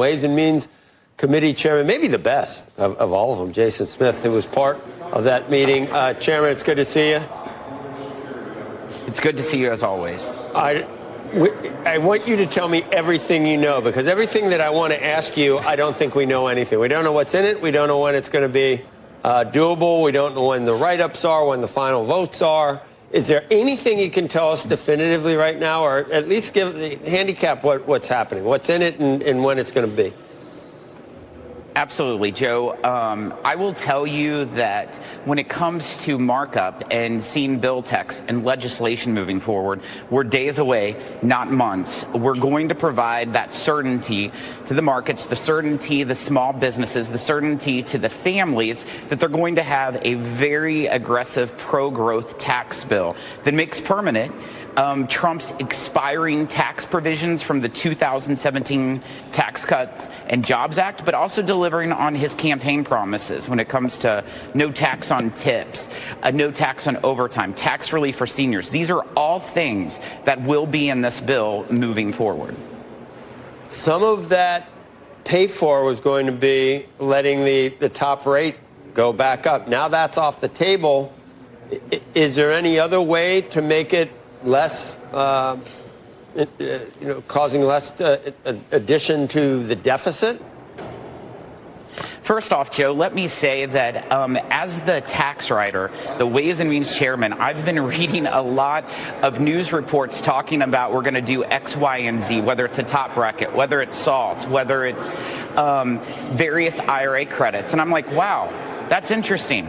Ways and Means Committee Chairman, maybe the best of all of them, Jason Smith, who was part of that meeting. Chairman, it's good to see you. It's good to see you as always. I want you to tell me everything you know, because everything that I want to ask you, I don't think we know anything. We don't know what's in it. We don't know when it's going to be doable. We don't know when the write-ups are, when the final votes are. Is there anything you can tell us definitively right now, or at least give the handicap what's happening, what's in it, and when it's going to be? Absolutely, Joe. I will tell you that when it comes to markup and seeing bill text and legislation moving forward, we're days away, not months. We're going to provide that certainty to the markets, the certainty, the small businesses, the certainty to the families that they're going to have a very aggressive pro-growth tax bill that makes permanent Trump's expiring tax provisions from the 2017 Tax Cuts and Jobs Act, but also delivering on his campaign promises when it comes to no tax on tips, no tax on overtime, tax relief for seniors. These are all things that will be in this bill moving forward. Some of that pay for was going to be letting the top rate go back up. Now that's off the table. Is there any other way to make it less, causing less addition to the deficit? First off, Joe, let me say that as the tax writer, the Ways and Means Chairman, I've been reading a lot of news reports talking about we're going to do X, Y, and Z, whether it's a top bracket, whether it's SALT, whether it's various IRA credits. And I'm like, wow, that's interesting.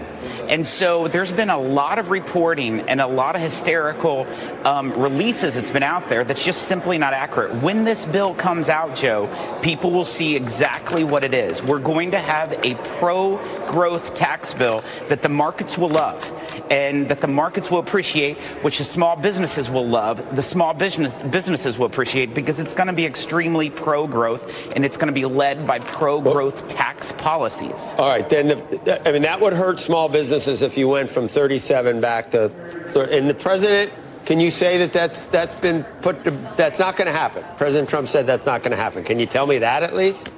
And so there's been a lot of reporting and a lot of hysterical releases that's been out there that's just simply not accurate. When this bill comes out, Joe, people will see exactly what it is. We're going to have a pro-growth tax bill that the markets will love and that the markets will appreciate, which the small businesses will love, the small businesses will appreciate, because it's going to be extremely pro-growth and it's going to be led by pro-growth tax policies. All right, then, that would hurt small businesses if you went from 37 back to 30. And the president, can you say that's been put to, that's not going to happen? President Trump said that's not going to happen. Can you tell me that at least?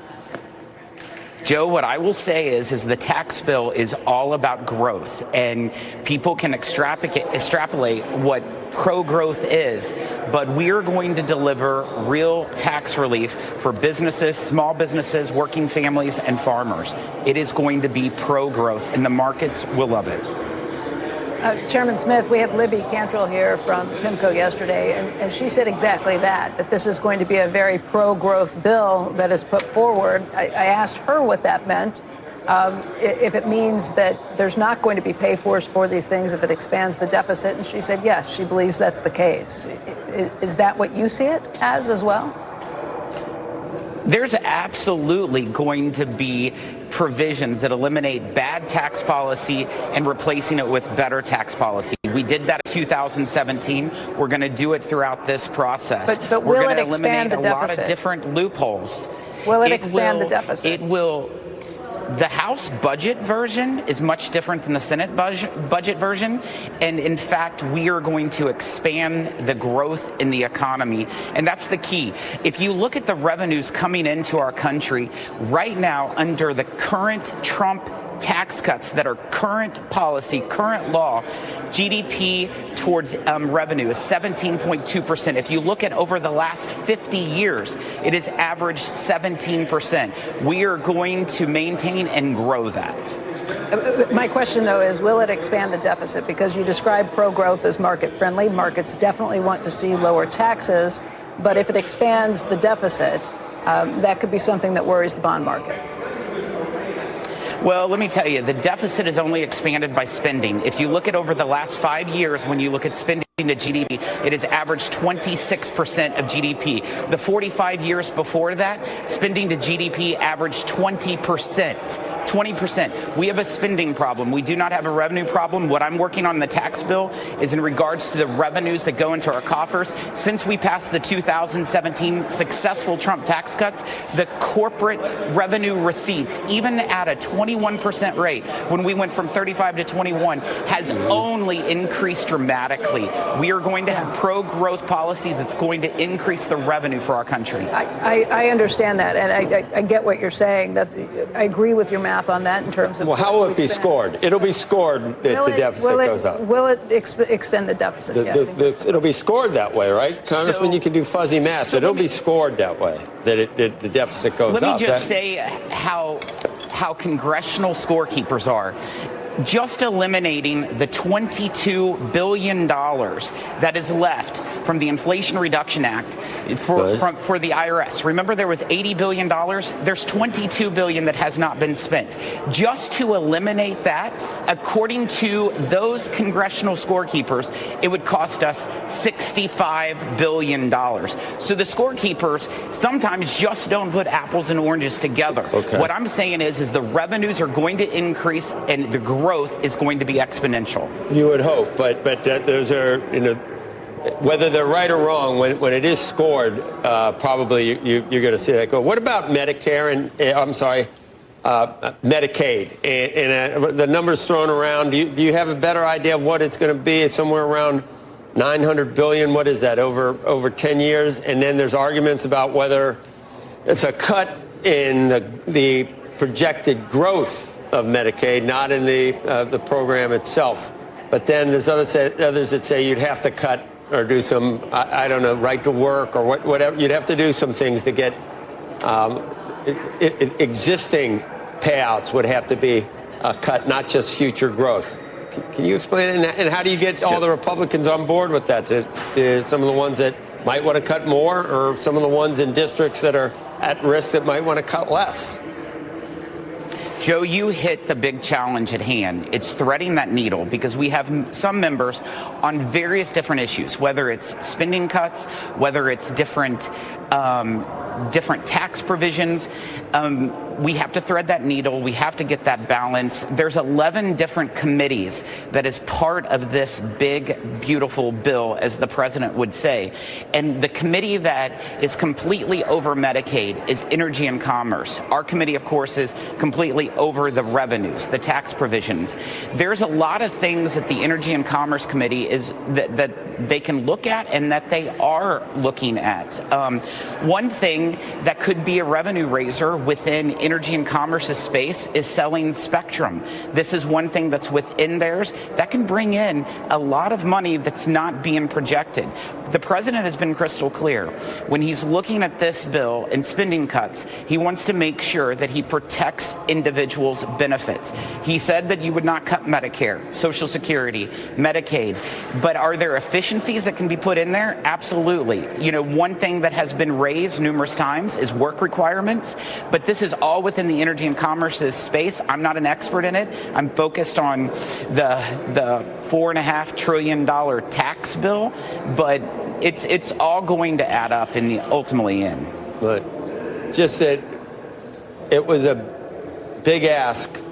Joe, what I will say is the tax bill is all about growth, and people can extrapolate what pro-growth is, but we are going to deliver real tax relief for businesses, small businesses, working families, and farmers. It is going to be pro-growth, and the markets will love it. Chairman Smith, we had Libby Cantrell here from PIMCO yesterday, and she said exactly that this is going to be a very pro-growth bill that is put forward. I asked her what that meant, if it means that there's not going to be pay-fors for these things if it expands the deficit, and she said yes, she believes that's the case. Is that what you see it as well? There's absolutely going to be provisions that eliminate bad tax policy and replacing it with better tax policy. We did that in 2017. We're going to do it throughout this process. But we're will going it to eliminate expand the a lot deficit? of different loopholes. Will it expand the deficit? It will. The House budget version is much different than the Senate budget version. And in fact, we are going to expand the growth in the economy. And that's the key. If you look at the revenues coming into our country right now under the current Trump tax cuts that are current policy, current law, GDP towards revenue is 17.2%. If you look at over the last 50 years, it has averaged 17%. We are going to maintain and grow that. My question, though, is will it expand the deficit? Because you describe pro-growth as market-friendly. Markets definitely want to see lower taxes. But if it expands the deficit, that could be something that worries the bond market. Well, let me tell you, the deficit is only expanded by spending. If you look at over the last 5 years, when you look at spending to GDP, it has averaged 26% of GDP. The 45 years before that, spending to GDP averaged 20%. 20%. We have a spending problem. We do not have a revenue problem. What I'm working on in the tax bill is in regards to the revenues that go into our coffers. Since we passed the 2017 successful Trump tax cuts, the corporate revenue receipts, even at a 21% rate, when we went from 35 to 21, has only increased dramatically. We are going to have pro-growth policies that's going to increase the revenue for our country. I understand that, and I get what you're saying. That I agree with your math on that in terms of. Well, how will it be scored? It'll be scored that the deficit goes up. Will it extend the deficit? It'll be scored that way, right, Congressman? You can do fuzzy math, but it'll be scored that way, that the deficit goes up. Let me just say how congressional scorekeepers are. Just eliminating the $22 billion that is left from the Inflation Reduction Act for the IRS. Remember, there was $80 billion. There's $22 billion that has not been spent. Just to eliminate that, according to those congressional scorekeepers, it would cost us $65 billion. So the scorekeepers sometimes just don't put apples and oranges together. Okay. What I'm saying is the revenues are going to increase and the growth is going to be exponential. You would hope, but those are, whether they're right or wrong, when it is scored, probably you're going to see that go. What about Medicare and Medicaid and the numbers thrown around? Do you have a better idea of what it's going to be? Somewhere around $900 billion. What is that over 10 years? And then there's arguments about whether it's a cut in the projected growth of Medicaid, not in the program itself. But then there's others that say you'd have to cut or do some, I don't know, right to work or whatever. You'd have to do some things to get existing payouts would have to be cut, not just future growth. Can you explain it? And how do you get all the Republicans on board with that? Some of the ones that might want to cut more, or some of the ones in districts that are at risk that might want to cut less? Joe, you hit the big challenge at hand. It's threading that needle because we have some members on various different issues, whether it's spending cuts, whether it's different tax provisions. We have to thread that needle. We have to get that balance. There's 11 different committees that is part of this big, beautiful bill, as the president would say. And the committee that is completely over Medicaid is Energy and Commerce. Our committee, of course, is completely over the revenues, the tax provisions. There's a lot of things that the Energy and Commerce Committee is that they can look at and that they are looking at. One thing that could be a revenue raiser within Energy and Commerce's space is selling spectrum. This is one thing that's within theirs that can bring in a lot of money that's not being projected. The president has been crystal clear. When he's looking at this bill and spending cuts, he wants to make sure that he protects individuals' benefits. He said that you would not cut Medicare, Social Security, Medicaid. But are there efficiencies that can be put in there? Absolutely. One thing that has been raised numerous times is work requirements, but this is all within the Energy and Commerce's space. I'm not an expert in it. I'm focused on the $4.5 trillion tax bill, but it's all going to add up in the ultimately end. But just that it was a big ask.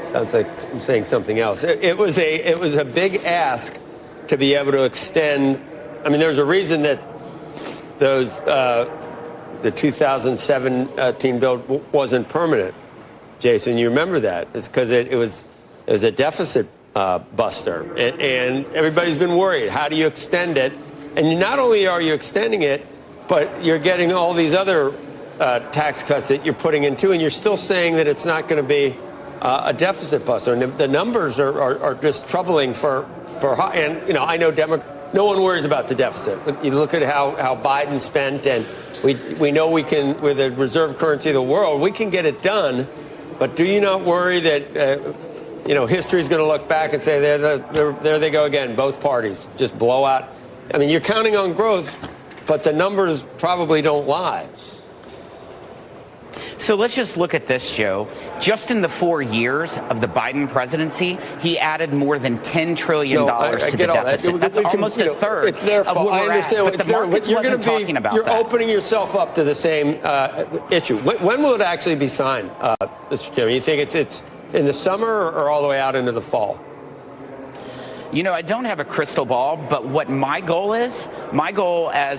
Sounds like I'm saying something else. It was a big ask to be able to extend. I mean, there's a reason that the 2017 bill wasn't permanent. Jason, you remember that? It's because it was a deficit buster, and everybody's been worried. How do you extend it? And not only are you extending it, but you're getting all these other tax cuts that you're putting into, and you're still saying that it's not going to be a deficit buster. And the numbers are just troubling for high. And I know no one worries about the deficit. You look at how Biden spent, and we know we can, with the reserve currency of the world, we can get it done. But do you not worry that history is going to look back and say there they go again, both parties just blow out? I mean, you're counting on growth, but the numbers probably don't lie. So let's just look at this, Joe. Just in the 4 years of the Biden presidency, he added more than $10 trillion to the deficit. That's almost a third it's their fault. of where we're at. But the markets wasn't talking about you're that. opening yourself up to the same issue. When will it actually be signed, Mr. Chairman? You think it's in the summer or all the way out into the fall? You know, I don't have a crystal ball, but what my goal as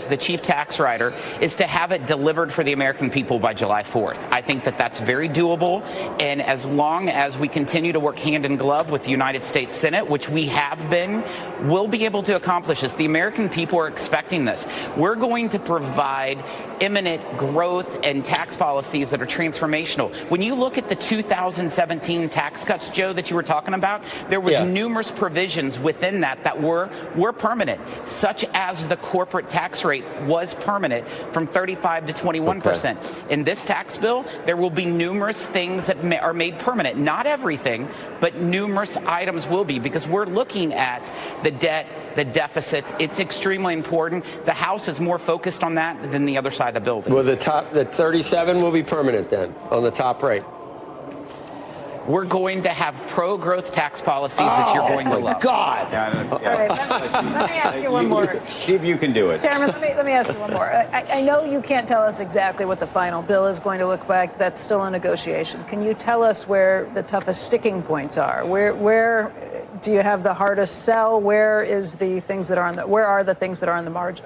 the chief tax writer is to have it delivered for the American people by July 4th. I think that that's very doable. And as long as we continue to work hand in glove with the United States Senate, which we have been, we'll be able to accomplish this. The American people are expecting this. We're going to provide imminent growth and tax policies that are transformational. When you look at the 2017 tax cuts, Joe, that you were talking about, there was numerous provisions within that were permanent, such as the corporate tax rate was permanent from 35 to 21%. Okay. In this tax bill, there will be numerous things that are made permanent. Not everything, but numerous items will be, because we're looking at the debt, the deficits. It's extremely important. The House is more focused on that than the other side of the building. Well, the 37 will be permanent then on the top rate. We're going to have pro-growth tax policies that you're going to love. God. All right, let me ask you one more. See if you can do it. Chairman, let me ask you one more. I know you can't tell us exactly what the final bill is going to look like. That's still a negotiation. Can you tell us where the toughest sticking points are? Where do you have the hardest sell? Where are the things that are on the margin?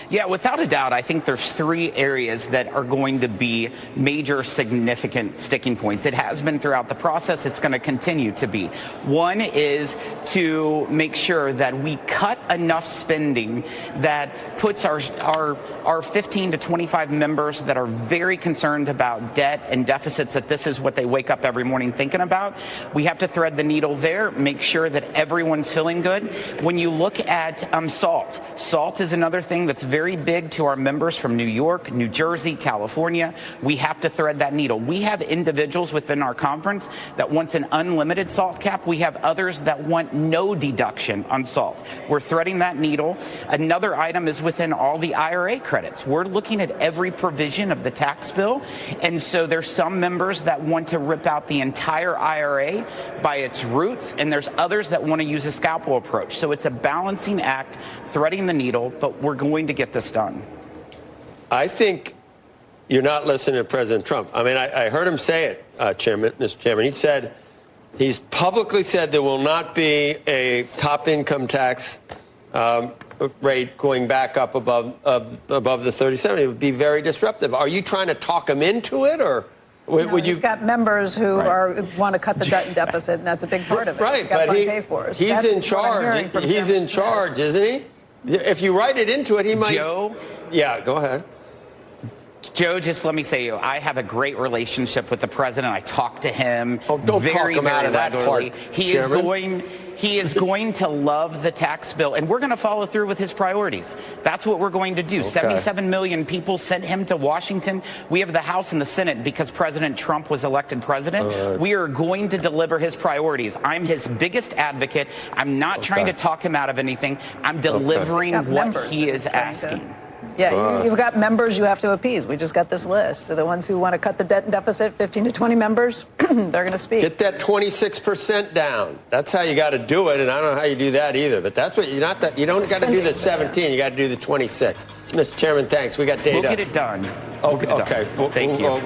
Yeah, without a doubt, I think there's three areas that are going to be major significant sticking points. It has been throughout the process. It's going to continue to be. One is to make sure that we cut enough spending that puts our 15 to 25 members that are very concerned about debt and deficits, that this is what they wake up every morning thinking about. We have to thread the needle there, make sure that everyone's feeling good. When you look at SALT is another thing that's very big to our members from New York, New Jersey, California. We have to thread that needle. We have individuals within our conference that wants an unlimited SALT cap. We have others that want no deduction on SALT. We're threading that needle. Another item is within all the IRA credits. We're looking at every provision of the tax bill. And so there's some members that want to rip out the entire IRA by its roots, and there's others that want to use a scalpel approach. So it's a balancing act, threading the needle, but we're going to get this done. I think you're not listening to President Trump. I mean, I heard him say it, Mr. Chairman. He's publicly said there will not be a top income tax rate going back up above the 37. It would be very disruptive. Are you trying to talk him into it, or would you? He's got members who want to cut the debt and deficit, and that's a big part of it. Right, but he's in charge. He's in charge, isn't he? If you write it into it, he might. Joe? Yeah, go ahead. Joe, just let me say, I have a great relationship with the president. I talk to him don't very, talk him out of that regularly. part, He is going to love the tax bill, and we're going to follow through with his priorities. That's what we're going to do. Okay. 77 million people sent him to Washington. We have the House and the Senate because President Trump was elected president. Right. We are going to deliver his priorities. I'm his biggest advocate. I'm not trying to talk him out of anything. I'm delivering what he is asking. Yeah, you've got members you have to appease. We just got this list. So the ones who want to cut the debt and deficit, 15 to 20 members, they're going to speak. Get that 26% down. That's how you got to do it, and I don't know how you do that either. But that's what you don't got to do the 17. You got to do the 26. Mr. Chairman, thanks. We got data. We'll get it done. Okay. Thank you.